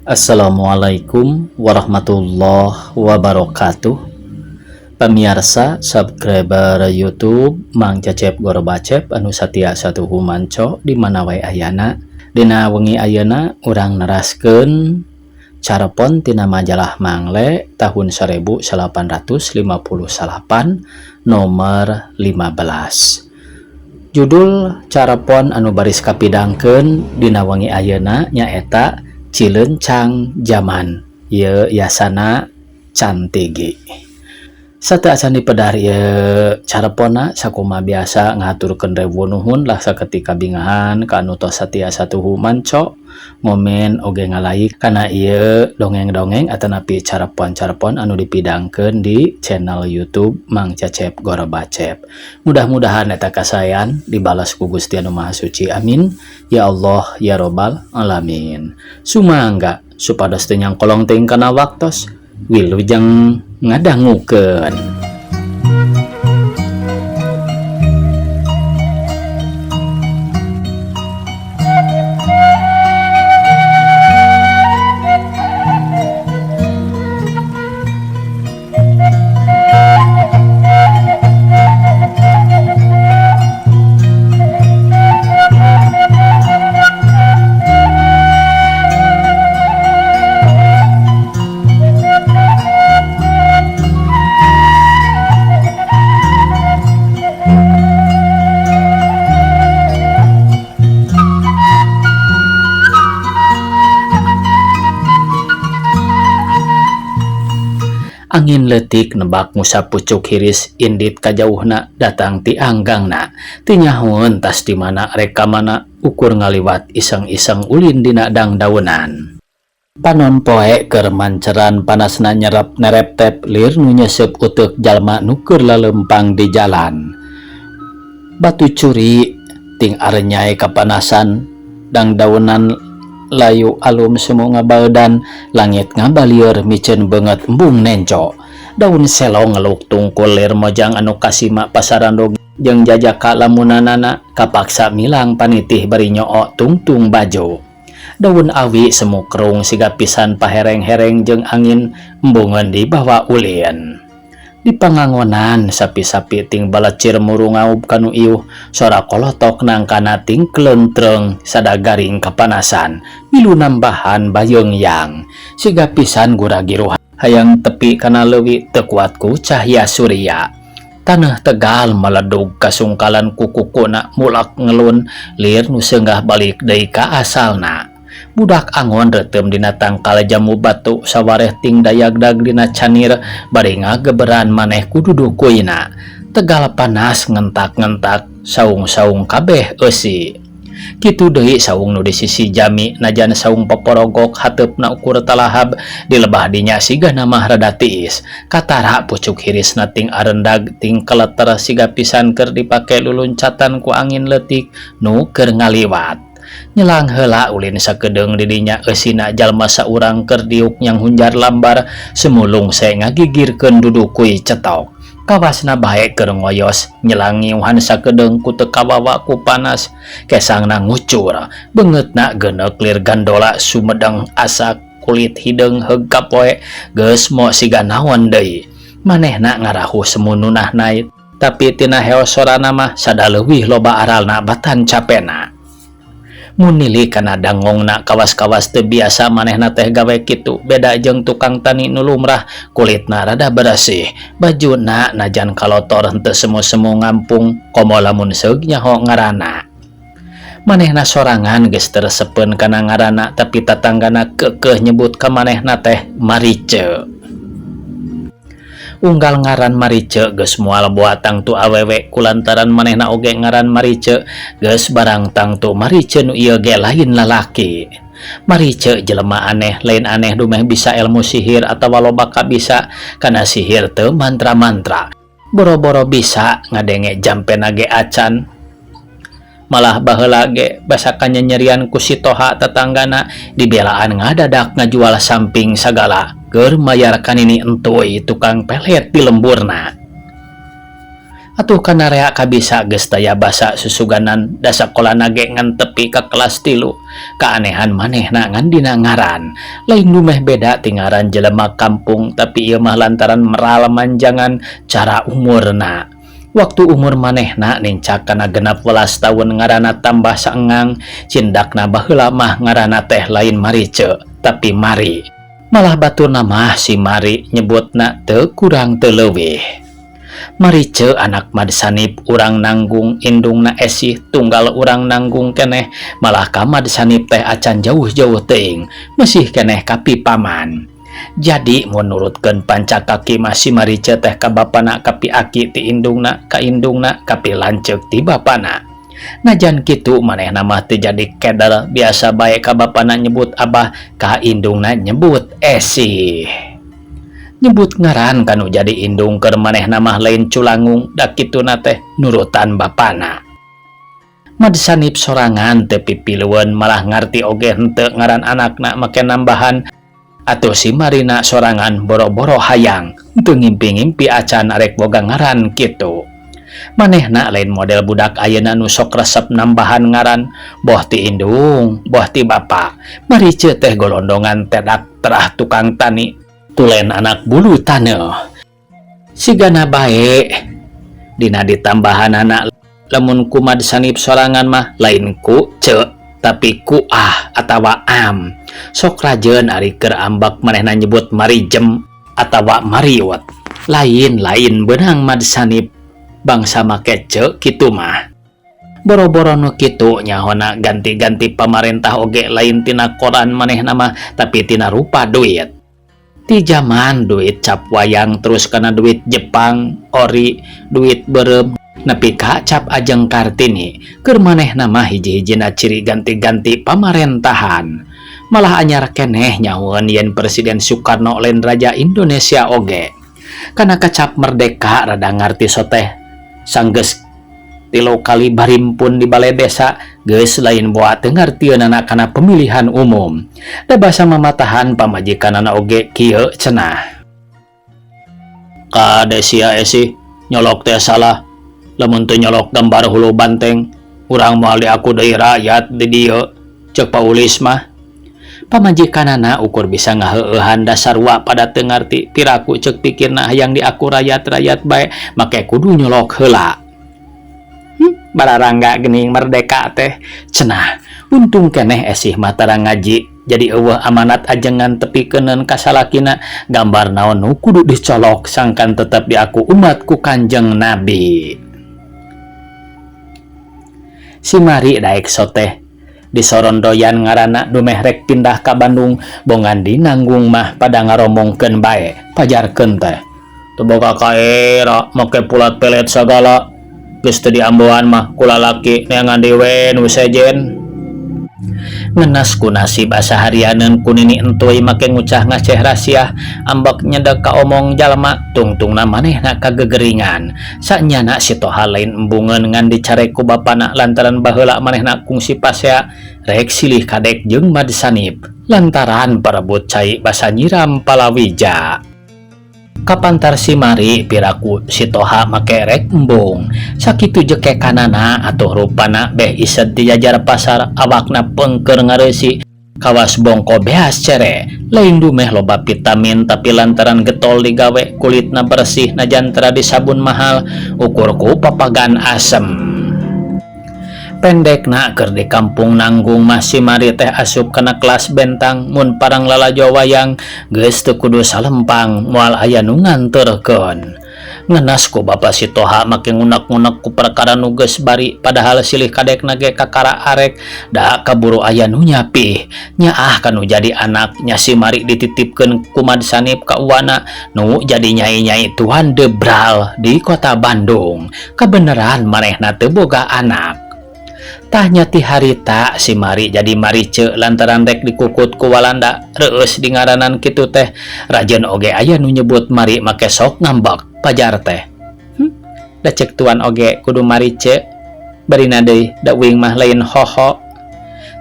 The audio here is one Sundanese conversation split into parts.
Assalamualaikum warahmatullahi wabarakatuh. Pemirsa subscriber YouTube Mang Cecep Goro Bacep anu satia satuhu manco di mana wae ayana. Dina wengi ayeuna urang neraskeun carepon tina majalah Mangle tahun 1858 nomor 15. Judul carepon anu baris kapidangkeun dina wengi ayeuna nyaeta Cilencang Zaman, ye yasana Cantigi. Sateuasan dipedar ye careponna sakuma biasa ngaturkeun rewu nuhun lah saketika bingahan ka anu tos satia satuhu manco momen oge ngalaik kana ieu dongeng-dongeng atanapi carepon-carepon anu dipidangkeun di channel YouTube Mang Cecep Goro Bacep. Mudah-mudahan eta kasayan dibalas ku Gusti Anu Maha Suci. Amin ya Allah ya Robbal alamin. Sumangga supados teu nyangkolong teuing kana waktos wilujeng ngadangukeun. Angin letik nebak musa pucuk hiris indit kajauhna datang ti anggangna. Ti nyahoeun tas di mana reka mana ukur ngaliwat iseng-iseng ulin dina dangdaunan. Panon poe keur manceran panasna nyerep nereptep lir nu nyesep uteuk jalma nu keur lalempang di jalan. Batu curi ting arenyai kapanasan dangdaunan layu alum semu ngabaeudan langit ngabalieur miceun beungeut embung nenco. Daun selong ngeluk tungkul lir mojang anu kasima pasarandog jeung jajaka lamunanana kapaksa milang panitih bari nyoo tungtung bajo. Daun awi semu kerung siga pisan pahereng-hereng jeung angin embungeun di bawah ulin. Di pangangonan sapi-sapi ting balecir muru ngaub kanu iuh sora kolotok nangkana ting kelentreng sada garing kapanasan milu nambahan bayeung yang siga pisan gura-giruh hayang tepi kana leuwih teu kuat ku cahya surya. Taneuh tegal meledug kasungkalan ku kukuna mulak ngelun lir nu seunggah balik deui ka asalna. Budak angon reuteum dina tangkal jamu batu sawareh ting dayagdag dina canir bari ngageberan maneh ku dudukuyna. Tegal panas ngentak-ngentak saung-saung kabeh eusi. Kitu deui saung nu di sisi jami najan saung paporogok hateupna ukur talahab dilebah dinya siga mah rada tiis. Katara pucuk hirisna ting arendag ting keleter siga pisan keur dipake luluncatan ku angin leutik nu keur ngaliwat. Nyelang heula ulin sakedeung di dinya eusina jalma saurang keur diuk nyang hunjar lambar semulung se ngagigirkeun dudukuy cetok. Kawasna bae keur ngoyos nyelang ngiuhan sakedeung ku teu kawawa ku panas kesangna ngucur beungeutna geuneuk lir gandola sumedeng asa kulit hideung heug kapoe geus moe siga naon deui. Manehna ngarahu semu nunahna tapi tina heos sorana mah sada leuwih loba aralna batan capena. Mun nili kana dangongna kawas-kawas teu biasa manehna teh gawe kitu beda jeung tukang tani nu lumrah kulitna rada bersih bajuna najan kalotor henteu semu-semu ngampung komo lamun seug nyaho ngaranna. Manehna sorangan geus teresepeun kana ngaranna tapi tatanggana keukeuh nyebut ka manehna teh Marice. Unggal ngaran Marice geus moal buatang tu awewe kulantaran manehna oge ngaran Marice geus barang tang tu Marice nu ieu ge lain lalaki. Marice jelema aneh lain aneh dumeh bisa ilmu sihir atawa loba kabisa kana sihir teu mantra-mantra. Boro-boro bisa ngadenge jampena ge acan. Malah baheula ge basa kanyanyerian ku si Toha tetanggana dibelaan ngadadak ngajual samping sagala keur mayar kanini entuy tukang pelet di lemburna. Atuh kana rea kabisa geus taya basa susuganan da sakola nage ngan tepi ka kelas 3. Kaanehan manehna ngan dina ngaran lain nu meh beda ti ngaran jelema kampung, tapi ieu mah lantaran meral manjangan cara umurna. Waktu umur manehna nincak kana 16 tahun ngaranna tambah saengang, cindakna baheula mah ngaranna teh lain Marice tapi Mari. Malah baturna mah si Mari nyebutna teu kurang teu leuwih. Marice anak Madsanip urang nanggung, indungna Esih tunggal urang nanggung keneh, malah ka Madsanip teh acan jauh-jauh teuing masih keneh kapi paman. Jadi menurutkeun pancakaki masih Marice teh ka bapana kapi aki ti indungna ka indungna kapi lanceuk ti bapana. Najan kitu manehna mah teu jadi keder, biasa bae ka bapana nyebut abah, ka indungna nyebut Esih. Nyebut ngaran kanu jadi indung keur manehna mah lain culangung, da kituna teh nurutan bapana. Madsanip sorangan teu pipilueun, malah ngarti oge henteu ngaran anakna make nambahan. Atuh si Marina sorangan boro-boro hayang teu ngimpi-ngimpi acan arek boga ngaran kitu. Manehna lain model budak ayeuna nu sok resep nambahan ngaran, boh ti indung, boh ti bapa. Marice teh golondongan tedak terah tukang tani, tulen anak bulu taneuh. Sigana bae dina ditambahan anak lamun ku Madsanip sorangan mah lain ku ce tapi ku atawa am. Sok rajeun ari keur ambak manehna nyebut Marijem atawa Mariwet. Lain-lain beunang Madsanip bangsa make ce kitu mah. Boro-boro nu kitu nyahona ganti-ganti pamarentah oge lain tina koran manehna mah tapi tina rupa duit. Ti zaman duit cap wayang terus kana duit Jepang, ori, duit beureum nepi ka cap Ajeng Kartini, keur manehna mah hiji-hijina ciri ganti-ganti pamarentahan. Malah anyar keneh nyahoeun yen Presiden Soekarno lain Raja Indonesia oge. Kana kacap merdeka rada ngarti soteh sanggeus 3 kali barimpun di balai desa, geus lain boa teu ngartieun anak kana pemilihan umum. Da basa mamatahan pamajikanana oge kieu cenah. Ka Desia Esih nyolok teh salah. Lamun teu nyolok gambar hulu banteng, urang moal diaku deui rakyat di dieu, ceuk Paulis mah. Pamajikanana ukur bisa ngaheueuhan dasar wa pada teu ngarti piraku ceuk pikirna hayang diaku rakyat-rakyat bae, make kudu nyolok heula. Bararangga geuning merdeka teh cenah. Untung keneh Esih mah tara ngaji, jadi eueuh amanat ajengan tepikeun ka salakina gambar naon nu kudu dicolok sangkan tetep diaku umat ku Kanjeng Nabi. Si Mari daek soteh disoron doyan ngaranna dumeh rek pindah ka Bandung, bongan di nanggung mah pada ngaromongkeun bae, pajarkeun teh. Teu boga kaera make pulat pelet sagala, geus teu diamboan mah ku lalaki neangan dewe nu sejen. Ngenas ku nasib asa harianeun ku nini entuy make ngucah ngaceh rasiah, ambak nyedek ka omong jalma, tungtungna manehna kagegeringan. Sanyana si Toha lain embungeun ngan dicarek ku bapana lantaran baheula manehna kungsi pasea rek silih kadek jeung Madsanip lantaran parebut cai basa nyiram palawija. Kapantar si Mari piraku si Toha make rek embung, sakitu jeke kanana atuh rupana beh ised dijajar pasar, awakna pengker ngareusi kawas bongko beas cere, lain dumeh loba vitamin tapi lantaran getol digawe kulitna bersih najan tara disabun mahal, ukurku papagan asem. Pendekna keur di kampung nanggung mah si Mari teh asup kana kelas bentang, mun parang lalajo wayang geus teu kudu salempang moal aya nu nganterkeun. Ngenas ku bapa si Toha make ngunek-ngunek ku perkara nu geus bari, padahal silih kadekna ge kakara arek da kaburu aya nu nyapih. Nyaah kanu jadi anak nya si Mari dititipkeun ku Madsanip ka uwana nu jadi nyai-nyai Tuan Debral di kota Bandung. Kabeneran manehna teu boga anak. Tah ti harita si Mari jadi Marice lantaran rek dikukut ku Walanda, reueus di ngaranan kitu teh. Rajeun oge aya nu nyebut Mari make sok ngambek, pajar teh. Da cek tuan oge kudu Marice, barina deui da uing mah lain hoho.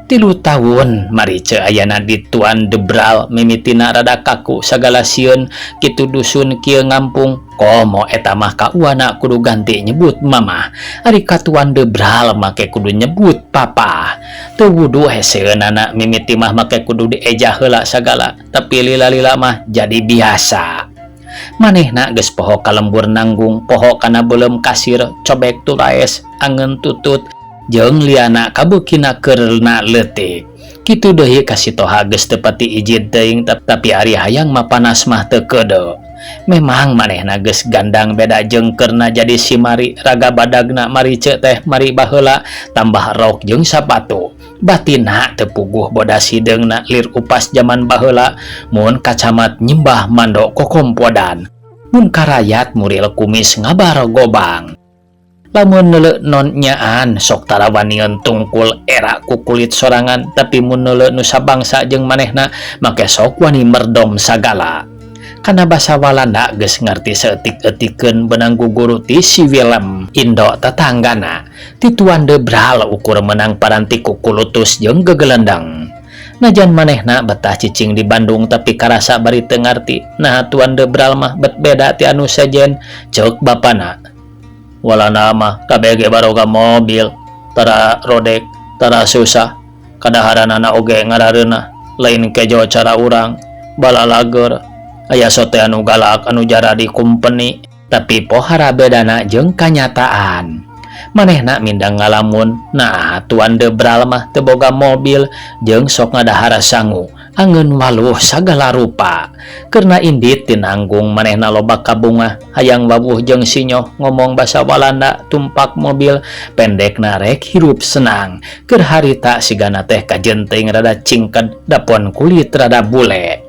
3 tahun Marice ayana di Tuan Debral mimitina rada kaku sagala sieun kitu dusun kieu ngampung komo eta mah ka uana kudu ganti nyebut mama ari ka Tuan Debral make kudu nyebut papa teu wudu heseueunana mimiti mah make kudu dieja heula sagala tapi lila-lila mah jadi biasa manehna geus poho kalembur nanggung poho kana beuleum kasir cobek turaes angeun tutut jeung liana kabukina keurna leutik kitu deui kasitoha geus teu pati ijid teuing tapi ari hayang mah panas mah teu kedo memang manehna geus gandang beda jeung keurna jadi si Mari raga badagna Marice teh Mari baheula tambah rok jeung sapatu batina teu puguh bodas hideungna lir upas zaman baheula mun kacamat nyembah mando kokompodan mun karayat muril kumis ngabar gobang lamun neuleu non nyaan sok tarawanieun tungkul era ku kulit sorangan tapi mun neuleu nu sabangsa jeung manehna make sok wani merdom sagala kana basa Walanda geus ngarti saeutik-eutikeun benang guguru ti si Willem Indo tetanggana ti Tuan Debral ukur menang paranti ku kulutus jeung gegelendang najan manehna betah cicing di Bandung tapi karasa bari teu ngarti nah Tuan Debral mah bet beda ti anu sejen ceuk bapana walana mah kabeh baroga mobil tara rodek tara susah kadaharanana oge ngarareuna lain kejo cara urang bala lager aya sote anu galak anu jara di company tapi pohara bedana jeung kanyataan manehna mindang ngalamun nah Tuan Debral mah teu boga mobil jeung sok ngadahara sangu angeun waluh sagala rupa karena indit tinanggung manehna loba kabungah hayang wawuh jeung sinyoh ngomong basa Walanda tumpak mobil pendekna rek hirup senang keur harita sigana teh kajenting rada cingked dapon kulit rada bule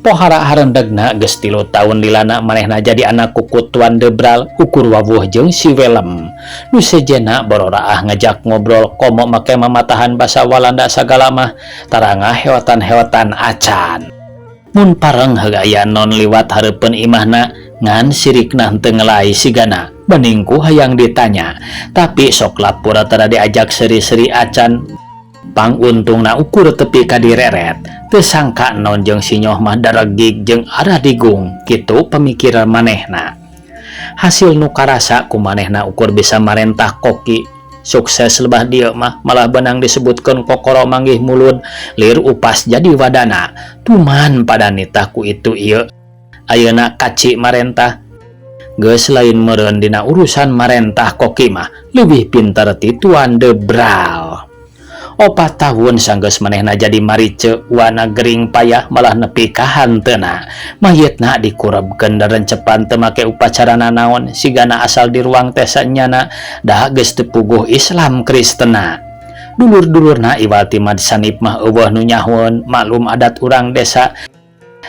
pohara harendegna geus 3 tahun lilana manehna jadi anak kuku Tuan Debral ukur wawuh jeung si Willem nu sejena bororaah ngajak ngobrol komo make mamatahan basa Walanda sagala mah tarangah hewatan-hewatan acan mun pareng heugaya non liwat hareupeun imahna ngan sirikna teu ngelai sigana beningku hayang ditanya tapi sok lapura tara diajak seri-seri acan pangungtungna ukur tepi ka direret teu sangka non jeung sinyoh mah daregig jeung arah digung kitu pemikiran manehna hasil nu karasa ku manehna ukur bisa marentah koki sukses lebah dieu mah malah benang disebutkeun kokoro manggih mulud lir upas jadi wadana tuman pada nitah ku itu ieu ayeuna kaci marentah geus lain meureun dina urusan marentah koki mah leuwih pinter ti Tuan Debral 4 tahun sanggeus manehna jadi Marice wana gering payah malah nepi ka hanteuna mayitna dikurebkeun darencepan teu make upacarana naon sigana asal di ruang teh sanyana da geus teu puguh Islam Kristena dulur-dulurna iwal ti sanip mah eueuh nu nyahun maklum adat urang desa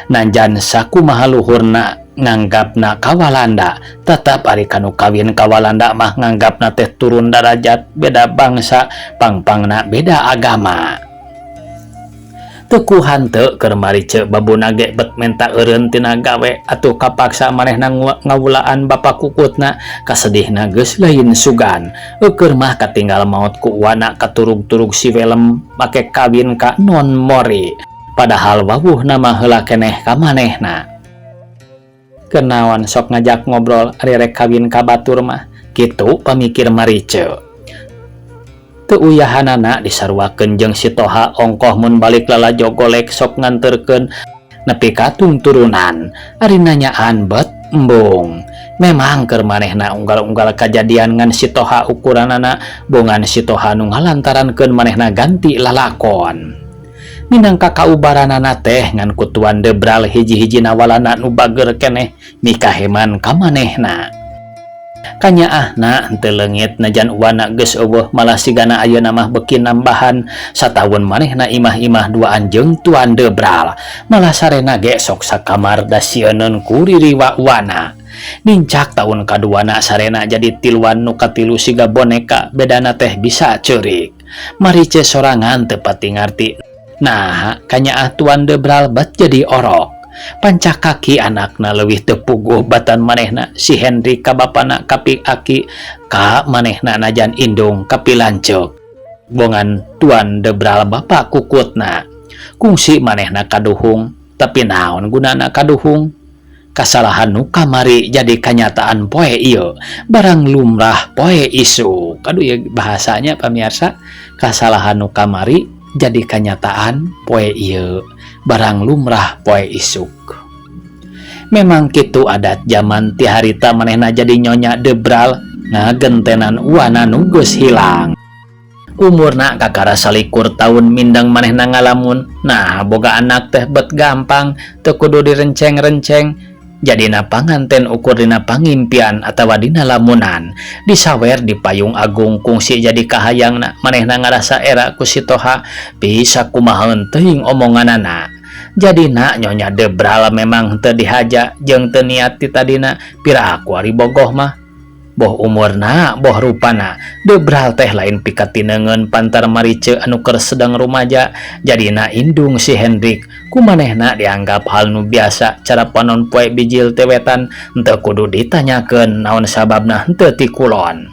nanjan sakumaha luhurna nganggapna ka Walanda tetap ari kanu kawin ka Walanda mah nganggapna teh turun darajat beda bangsa pangpangna beda agama teu hanteu keur Marice babuna ge bet menta eureun tina gawe atuh kapaksa manehna ngawulaan bapa kukutna kasedihna geus lain sugan keur mah katinggal maot ku wana katurug-turug si Willem make kawin ka non Mori padahal wawuh nama heula keneh ka manehna kenaon sok ngajak ngobrol ari rek kawin ka batur mah kitu pamikir Marice teu uyahanana disarwakeun jeung si Toha ongkoh mun balik lalajo golek sok nganterkeun nepi ka turunan ari nanyaan bet embung memang keur manehna unggal-unggal kajadian ngan si Toha ukuranana bongan si Toha nu ngalantarankeun manehna ganti lalakon minangka kaubaranana teh ngan ku Tuan Debral hiji-hijina walana nu bager keneh mikaheman ka manehna kanyaahna henteu leungit najan uwana geus eueuh malah sigana ayeuna mah beuki nambahan satahun manehna imah-imah duaan jeung Tuan Debral malah sarena ge sok sakamar da sieunun ku ririwa uwana nincak tahun kaduana sarena jadi tiluan nu katilu siga boneka bedana teh bisa ceurik Marice sorangan teu pati ngarti nah kanyaah Tuan Debral bat jadi orok pancak kaki anakna leuwih teu puguh batan manehna si Henry ka bapana kapi aki ka manehna najan indung kapi lanceuk bongan tuan Debral bapak kukutna. Kungsi manehna kaduhung, tapi naon gunana kaduhung? Kasalahan nu kamari jadi kenyataan poe ieu, barang lumrah poe isu. Kaduh ya bahasanya pamirsa, kasalahan nu kamari jadi kenyataan poe ieu, barang lumrah poe isuk. Memang kitu adat zaman ti harita manehna jadi nyonya Debral ngagentenan uana nu geus hilang. Umurna kakara salikur tahun mindang manehna ngalamun, nah boga anak teh bet gampang, teu kudu direnceng-renceng, jadina panganten ukur dina pangimpian atawa dina lamunan, disawer di payung agung kungsi jadi kahayangna manehna ngarasa era ku si Toha bisa kumahaeun teuing omonganana. Jadina nyonya Debral memang teu dihaja jeung teu niat ti tadina piraku ari bogoh mah. Boh umurna, boh rupana, Debral teh lain pikatinengeun pantar marice anu keur sedang rumaja, jadina indung si Hendrik. Kumanehna dianggap hal nu biasa, cara panon poe bijil tewetan, henteu kudu ditanyakeun naon sababna henteu ti kulon.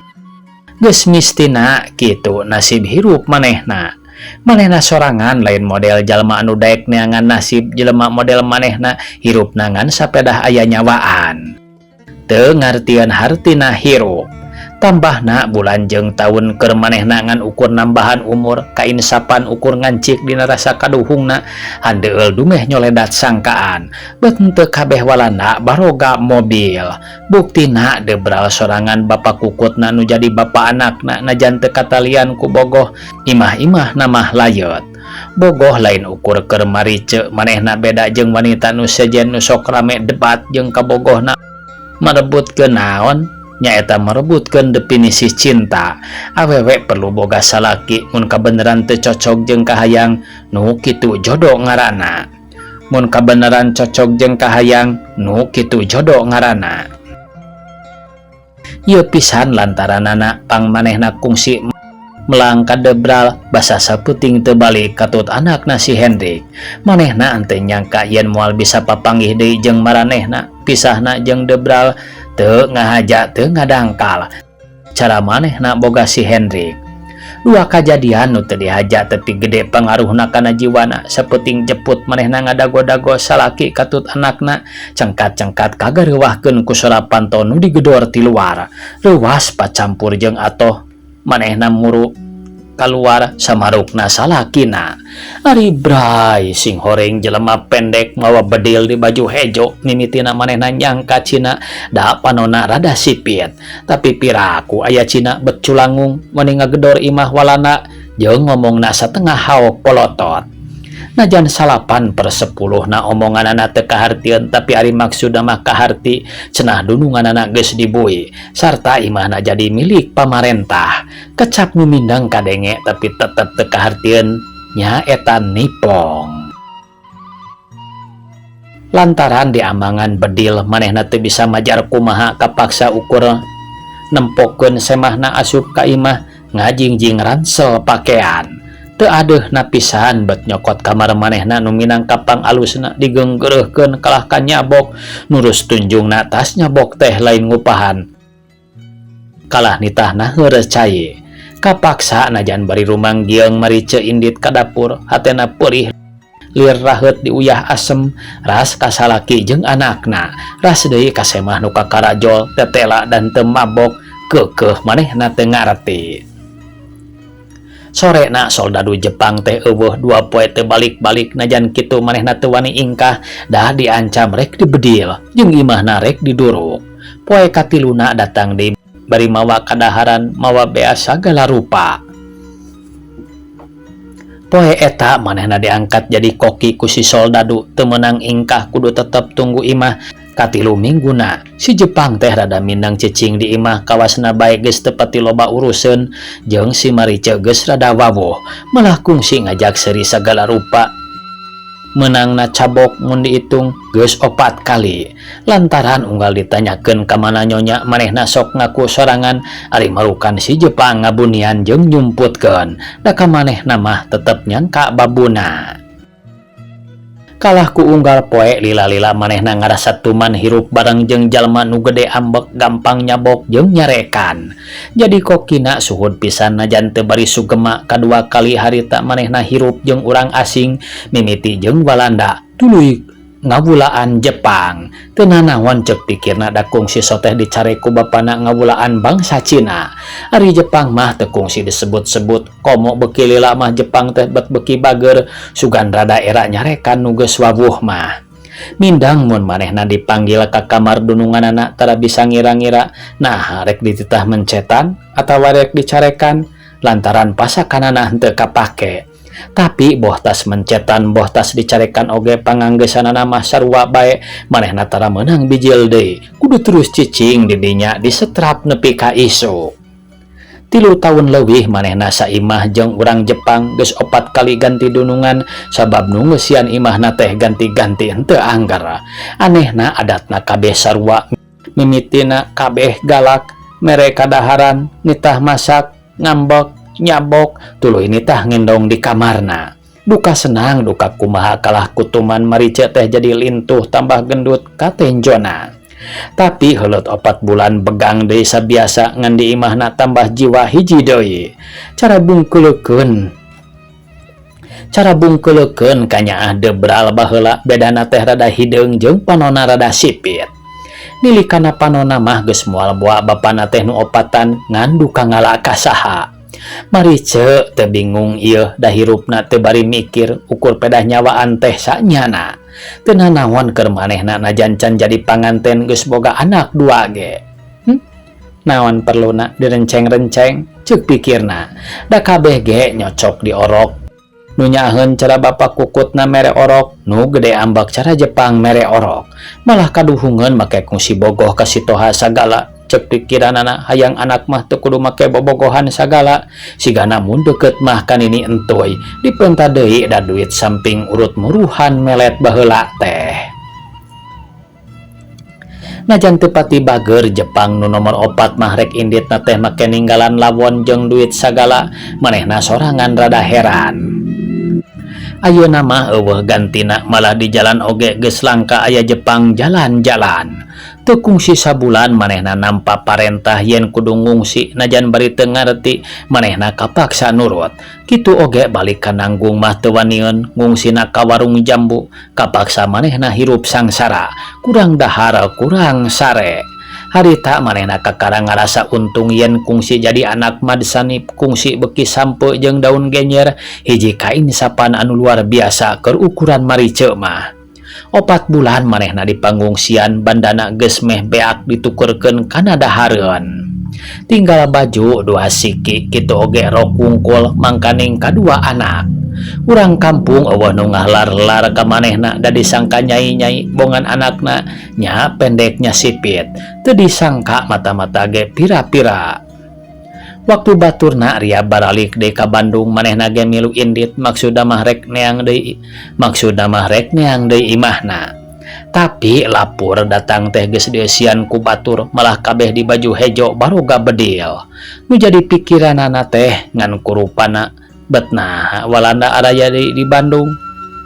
Geus mistina kitu nasib hirup manehna. Manehna sorangan lain model jalma anu daek neangan nasib jelema model manehna hirup nangan sapedah aya nyawaan. Teu ngartian hartina hirup. Tambahna bulan jeung tahun keur manehna ngan ukur nambahan umur, kainsapan ukur ngancik dina rasa kaduhungna, handeueul dumeh nyoledat sangkaan. Bet teu kabeh walanda baroga mobil. Buktina Debral sorangan bapak kukutna nu jadi bapak anakna najan teu katalian ku bogoh, imah-imah namah layet. Bogoh lain ukur keur marice manehna beda jeung wanita nu sejen nu sok rame debat jeung kabogohna merebutkeun naon nyaeta merebutkeun definisi cinta. Awewe perlu boga salaki mun kabeneran teu cocok jeung kahayang nu kitu jodoh ngaranna. Mun kabeneran cocok jeung kahayang nu kitu jodoh ngaranna. Ieu pisan lantaranana pang manehna kungsi melang ka Debral basa saputing teu balik katut anakna si Hendrik. Manehna henteu nyangka yen moal bisa papanggih deui jeung maranehna. Pisahna jeung Debral teu ngahaja teu ngadangkal cara manehna boga si Hendrik. Dua kajadian nu teu dihaja tapi gede pangaruhna kana jiwana, saputing jeput manehna ngadago-dago salaki katut anakna, cengkat-cengkat kagareuwahkeun ku surapanto nu digedor ti luar. Leuwas pacampur jeung atoh manehna muru kaluar samarukna salakina. Ari bray sing horeng jelema pendek mawa bedil di baju hejo, mimitina manehna nyangka cina da panona rada sipit, tapi piraku aya cina bet culangung meni ngagedor imah walana jeung ngomongna satengah haok polotot. Najan 8/10 na omonganana teu kahartieun, tapi ari maksudna mah kaharti, cenah dununganana geus dibui sarta imahna jadi milik pamarentah. Kecap nu mindang kadenge tapi tetep teu kahartieun nya eta nipong. Lantaran diamangan bedil manehna teu bisa majar kumaha kapaksa ukur nempokeun semahna asup ka imah ngajingjing ransel pakean. Teu adeuh napisan bet nyokot kamar manehna nu minangka pangalusna digeunggeureukkeun kalah ka nyabok, nurus tunjungna tas nyabok teh lain ngupahan. Kalah nitahna heureus cai. Kapaksa najan bari rumanggieng marice indit ka dapur, hatena peurih lir raheut diuyah asem, ras kasalaki jeung anakna, ras deui ka semah nu kakarajol, tetela dan teu mabok, keukeuh manehna teu ngarti. Sorena soldadu Jepang teh eueuh 2 poe teu balik-balik, najan kitu manehna teu wani ingkah, dah diancam rek dibedil jeung imahna rek diduruk. Poe katiluna datang deui bari mawa kadaharan mawa beas sagala rupa. Poe eta manehna diangkat jadi koki ku si soldadu, teu meunang ingkah kudu tetep tunggu imah. Katilu mingguna si Jepang teh rada mindang cicing di imah, kawasna bae geus teu pati loba uruseun jeung si marice geus rada wawuh, malah kungsi ngajak seuri sagala rupa. Menangna cabok mun diitung geus 4 kali. Lantaran unggal ditanyakeun ka mana nyonya, manehna sok ngaku sorangan ari marukan si Jepang ngabunian jeung nyumputkeun, da ka manehna mah tetep nyangka babuna. kalah ku unggal poe lila-lila manehna ngarasa tuman hirup bareng jeung jalma nu gede ambek gampang nyabok jeung nyarekan. Jadi kokina suhud pisan najan teu bari sugema kadua kali harita manehna hirup jeung urang asing mimiti jeung Walanda tuluy ngawulaan Jepang. Teu nanaon ceuk pikirna da kungsi soteh dicare ku bapana ngawulaan bangsa Cina. Ari Jepang mah teu kungsi disebut-sebut, komo beuki lila mah Jepang teh bet beuki bager sugan rada era nyarekan nu geus wawuh mah. Mindang mun manehna dipanggil ka kamar dununganana tara bisa ngira-ngira nah rek dititah mencetan atawa rek dicarekan lantaran pasakanana henteu kapake. Tapi boh tas mencetan boh tas dicarekan oge panganggesanana mah sarua bae manehna tara meunang bijil deui, kudu terus cicing di dinya disetrap nepi ka isu. 3 tahun leuwih manehna saimah jeung urang Jepang geus 4 kali ganti dunungan sabab nu ngeusian imahna teh ganti-ganti henteu anggar. Anehna adatna kabeh sarua mimitina kabeh galak, mere kadaharan, nitah masak, ngambek, nyabok, tuluy nitah ngendong di kamarna. Duka senang duka kumaha kalah kutuman marice teh jadi lintuh tambah gendut katenjona. Tapi heuleut 4 bulan begang deui sabiasa ngan di imahna tambah jiwa hiji deui. Cara bungkeulekeun kanyaah debral baheula bedana teh rada hideung jeung panonna rada sipit. Nilikana panonna mah geus moal boa bapana teh nu opatan ngan duka ngala ka saha. Marice teu bingung ieu da hirupna teu bari mikir ukur pedah nyawaan teh sanyana. Teu nanaon keur manehna najan can jadi panganten geus boga anak 2 ge. Naon perluna direnceng-renceng ceuk pikirna. Da kabeh ge nyocok di orok. Nu nyaheun cara bapak kukutna mere orok, nu gede ambak cara Jepang mere orok. Malah kaduhungeun make kungsi bogoh ka sitoha sagala. Cek pikiranana hayang anak mah teu kudu make bobogohan sagala, sigana mun deukeut mah kanini entoy dipenta deui da duit samping urut muruhan melet baheula teh. Najan teu pati bager Jepang nu nomor 4 mah rek inditna teh make ninggalan lawon jeung duit sagala, manehna sorangan rada heran. Ayeuna mah eueuh gantina malah di jalan oge geus langka aya Jepang jalan-jalan. Teu kungsi sabulan manehna nampa parentah yen kudu ngungsi najan bari teu ngarti manehna kapaksa nurut. Kitu oge balik ka nanggung mah teu wanieun ngungsina ka warung jambu, kapaksa manehna hirup sangsara, kurang dahar kurang sare. Harita manehna kakara ngarasa untung yen kungsi jadi anak madsanip kungsi beki sampe jeung daun genyer hiji kain sapan anu luar biasa keur ukuran marice mah. 4 bulan manehna di pangungsian bandana geus meh beak ditukurkeun kana dahareun. Tinggal baju 2 siki kitu oge rok wungkul mangkaning kadua anak. Urang kampung eueuh nu ngahlar-lar ka manehna da disangka nyai-nyai bongan anakna nya pendeknya sipit. Teu disangka mata-mata ge pira-pira. Waktu baturna ria baralik deui ka Bandung manehna ge milu indit maksudna mah rek neang deui imahna. Tapi lapur datang teh geus dieusian ku batur malah kabeh di baju hejo baroga bedil. Nu jadi pikiranana teh ngan kurupana betna Walanda araya di Bandung.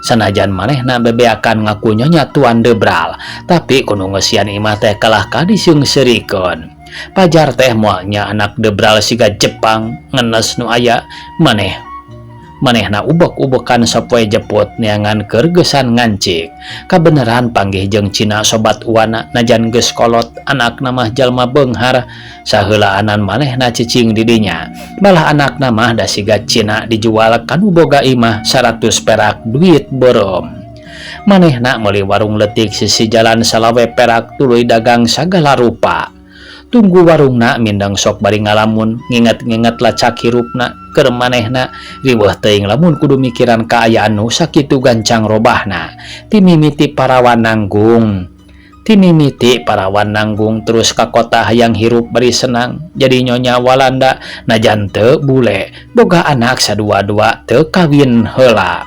Sanajan manehna bebeakan ngaku nyonya tuan debral, tapi kudu ngeusian imah teh kalah kadiseungseurikeun. Pajar teh moalnya anak debral siga Jepang ngenes nu aya manehna ubek-ubekan sapoe jeput neangan keur geusan ngancik. Kabeneran panggih jeung Cina sobat uwana najan geus kolot anakna mah jalma beunghar saheulaanan manehna cicing di dinya. Malah anakna mah da siga Cina dijual kanu boga imah 100 perak duit beureum. Manehna meuli warung leutik sisi jalan salawe perak tuluy dagang sagala rupa. Tunggu warungna mindang sok bari ngalamun nginget-nginget lacak hirupna keur manehna riweuh teuing lamun kudu mikiran kaayaan nu sakitu gancang robahna. Ti mimiti parawan nanggung terus ka kota hayang hirup bari senang jadi nyonya Walanda najan teu bule boga anak sadua-dua teu kawin heula.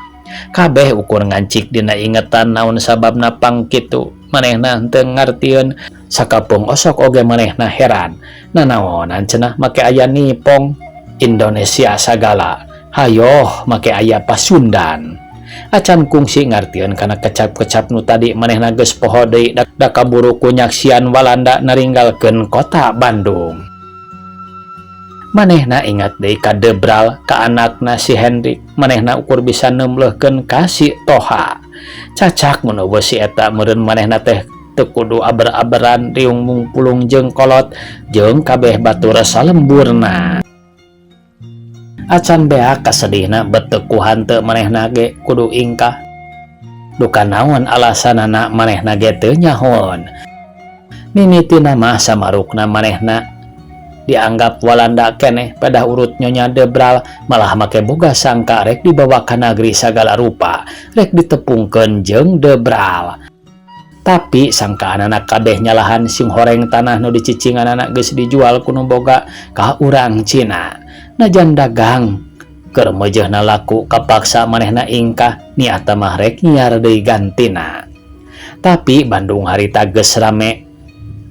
Kabeh ukur ngancik dina ingetan naon sababna pang kitu manehna teu ngartieun. Sakapung osok oge manehna heran nanaonan cenah make aya nipong Indonesia sagala hayoh make aya Pasundan. Acan kungsi ngartieun kana kecap-kecap nu tadi manehna geus poho deui da kaburu ku nyaksian Walanda naringgalkeun kota Bandung. Manehna ingat deui ka Debral, ka anakna si Hendrik. Manehna ukur bisa nemleuhkeun ka si Toha. Cacak mun eueuh si eta meureun manehna teh teu kudu aber-aberan riung mungpulung jeung kolot jeung kabeh batur salemburna. Acan beak kasedihna beteu ku hanteu manehna ge kudu ingkah. Duka naon alasanana manehna ge teu nyahoon. Mimitina mah samarukna manehna dianggap Walanda keneh pada urut Nyonya Debral malah make boga sangka rek dibawa ka nagri sagala rupa, rek ditepungkeun jeung Debral. Tapi sangka anak kabeh nyalahan sing horeng tanah nu dicicingan anak geus dijual ku nu boga ka urang Cina. Najan dagang keur meujeuhna laku kapaksa manehna ingkah niata mah rek nyiar deui gantina. Tapi Bandung harita geus rame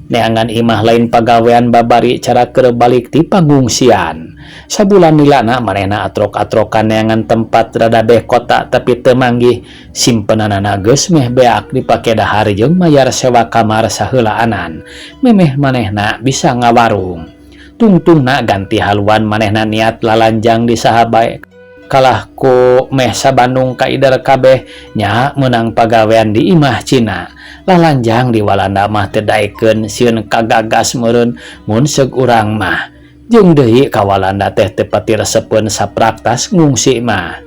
neangan imah lain pagawean babari cara keur balik ti pangungsian. Sabulan nilana manehna atrok-atrokan neangan tempat rada beh kota tapi teu manggih simpenanana geus meh beak dipake dahar jeung mayar sewa kamar saheulaanan. Memeh manehna bisa ngawarung. Tungtungna ganti haluan manehna niat lalanjang di saha bae kalah ku meh sabandung kaidar kabeh nya meunang pagawean di imah Cina. Lalanjang di Walanda mah teu daekeun sieun kagagas meureun mun seug urang mah. Jeung deui ka Walanda teh teu pati resepeun sapraktas ngungsi mah.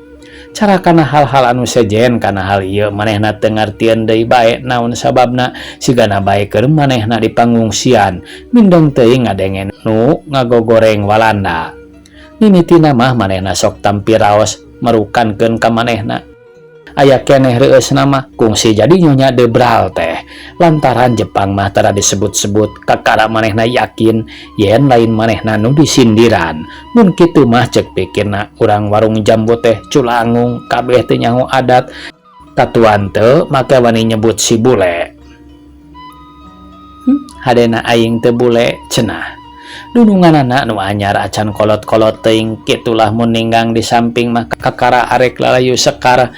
Cara kana hal-hal anu sejen kana hal ieu manehna teu ngartieun deui bae naon sababna sigana bae keur manehna di pangungsian mindeng teuing ngadengen nu ngagogoreng Walanda. Mimitina mah manehna sok tampi raos marukankeun ka manehna. Aya keneh reueusna mah kungsi jadi Nyonya Debral teh lantaran Jepang mah tara disebut-sebut kakara manehna yakin yen lain manehna nu disindiran. Mun kitu mah cek pikirna urang warung jambu teh culangung kabeh teu nyaho adat tatuan teu make wani nyebut si bule. Hadena aing teu bule cenah. Dununganana nu anyar acan kolot-kolot teuing kitulah mun ninggang di samping mah kakara arek lalayu sekar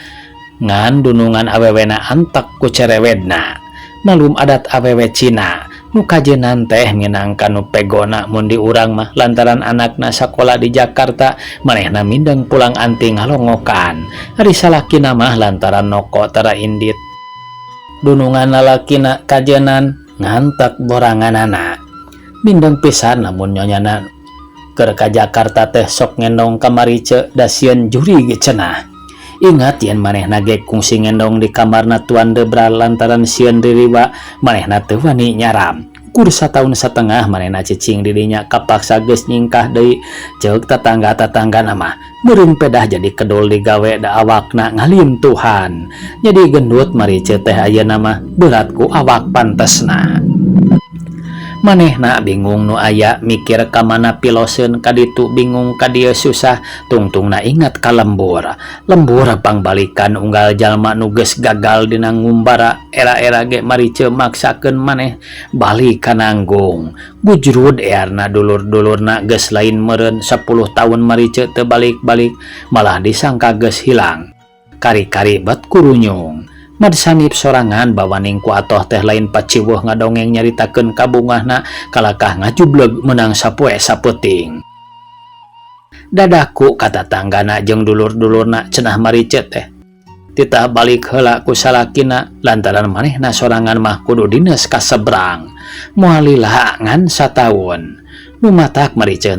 ngan dunungan awewena antek ku cerewedna. Malum adat awewe Cina nu kajenan teh nginangkan nu pegona mun di urang mah lantaran anakna sakola di Jakarta manehna mindeng pulang anting ngalongokan. Ari salakina mah lantaran noko tara indit. Dunungan lalakina kajenan ngantek boranganana. Mindeng pisan namun nyonyana keur ka Jakarta teh sok ngendong kamari ce da sieun juri ge cenah. Ingat yen manehna ge kungsi ngendong di kamarna Tuan Debral lantaran sieun diriwa manehna teu wani nyaram. Kur sataun satengah manehna cicing di dinya kapaksa geus nyingkah deui ceuk tetangga-tetanggana mah meureun pedah jadi kedul digawe da awakna ngalim Tuhan. Jadi gendut marice teh ayeuna mah berat ku awak pantesna. Manehna bingung nu aya mikir ka mana piloseun kaditu bingung ka dieu susah tungtungna ingat ka lembur pangbalikan unggal jalma nu geus gagal dina ngumbara era-era ge marice maksakeun maneh balik ka nanggung. Bujrud earna dulur-dulurna geus lain meureun 10 tahun marice teu balik-balik malah disangka geus hilang. Kari-kari bet kurunyung. Madsanip sorangan bawaning ku atoh teh lain paciweuh ngadongeng nyaritakeun kabungahna kalakah ngajubleg menang sapoe sapeuting. Dadaku kata tanggana jeung dulur-dulurna cenah marice teh. Titah balik heula ku salakina lantaran manehna sorangan mah kudu dineus ka seberang. Moal lila ngan sataun. Nu matak marice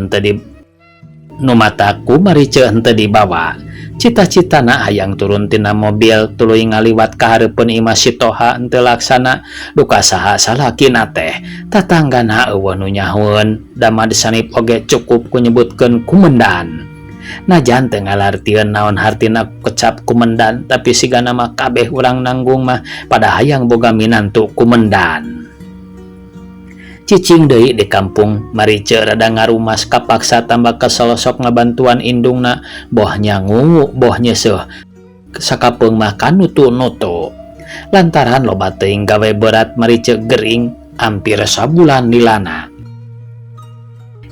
henteu dibawa. Cita-citana hayang turun tina mobil tuluy ngaliwat ka hareupeun imah si Toha henteu laksana. Duka saha salakina teh tatanggana eueuh nu nyahoeun da madsanip oge cukup ku nyebutkeun kumendan. Najan teu ngalartieun naon hartina kecap kumendan tapi sigana mah kabeh urang nanggung mah pada hayang boga minantu kumendan. Cicing deui di kampung marice rada ngarumas kapaksa tambah kesel sok ngabantuan indungna boh nyangu boh nyeseuh sakapeung mah kanutu-nutu lantaran loba teuing gawe berat marice gering hampir sabulan nilana.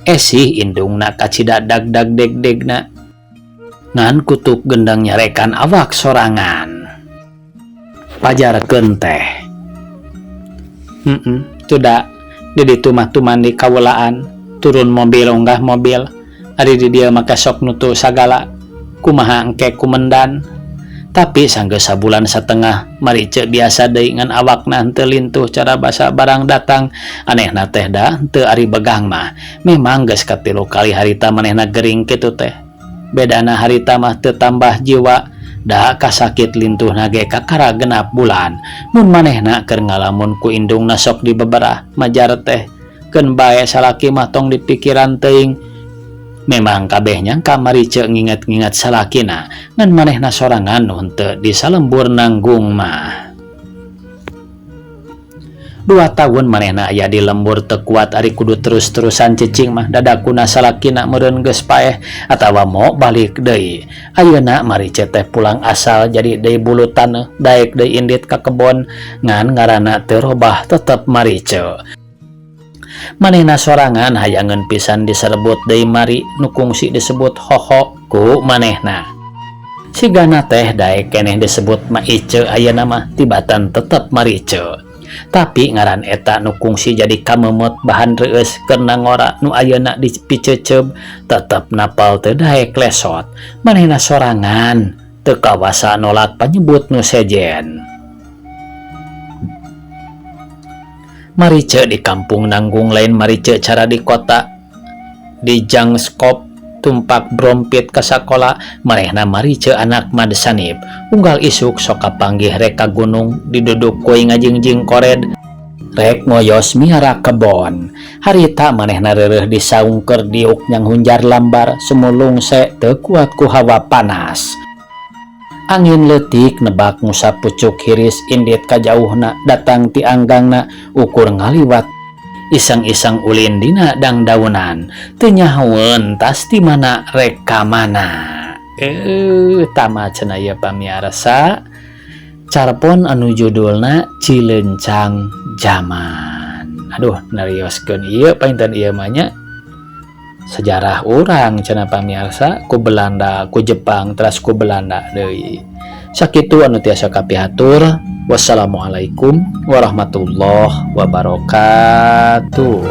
Esih indungna kacida dag-dag deg-degna ngan kutuk gendang nyarekan awak sorangan. pajarkeun teh. Tuda di ditu mah tumandi kawulaan turun mobil unggah mobil ari di dieu maka sok nutu sagala kumaha engke kumendan. Tapi sanggeus sabulan satengah marice biasa deui ngan awakna henteu lintuh cara basa barang datang. Anehna teh da henteu ari begang mah memang geus katilu kali harita manehna gering kitu teh. Bedana harita mah teu tambah jiwa da kasakit lintuh nage kakara genap bulan. Mun manehna keur ngalamun ku indungna sok dibeberah majar teh keun bae salaki mah tong dipikiran teuing. Memang kabeh nyangka marice nginget-nginget salakina ngan manehna sorangan nu henteu disalembur nanggung mah. 2 tahun manehna aya di lembur teu kuat ari kudu terus-terusan cicing mah dadakuna salakina meureun geus paeh atawa mau balik deui. Ayeuna marice teh pulang asal jadi deui bulu taneuh daek deui indit ka kebon ngan ngaranna teu robah tetep marice. Manehna sorangan hayangeun pisan diserebut deui mari nu kungsi disebut hoho ku manehna. Sigana teh daek keneh disebut maice ayeuna mah tibatan tetep marice. Tapi ngaran eta nu kungsi jadi kamemut bahan reueus keur nangora nu ayeuna dipiceuceub tetep napal teu daek lesot. Manehna sorangan teu kawasa nolak panyebut nu sejen. Marice di kampung nanggung lain marice cara di kota di jangskop tumpak brompit ka sakola. Manehna marice anak madesanip unggal isuk sok kapanggih rek ka gunung diduduk kuy ngajingjing kored rek ngoyos miara kebon. Harita manehna reureuh di saung keur diuk nyang hunjar lambar sumulung se teu kuat ku hawa panas. Angin leutik nebak Musa pucuk hiris indit kajauhna datang ti anggangna ukur ngaliwat iseng-iseng ulin dina dangdaunan teu nyahoeun tas ti mana rek ka mana. Tama cenah ieu pamiarsa carpon anu judulna Cilencang Zaman. Aduh narioskeun ieu painten ieu mah nya sejarah orang cenah pamirsa ku Belanda ku Jepang teras ku Belanda deui. Sakitu anu tiasa kapihatur. Wassalamualaikum warahmatullahi wabarakatuh.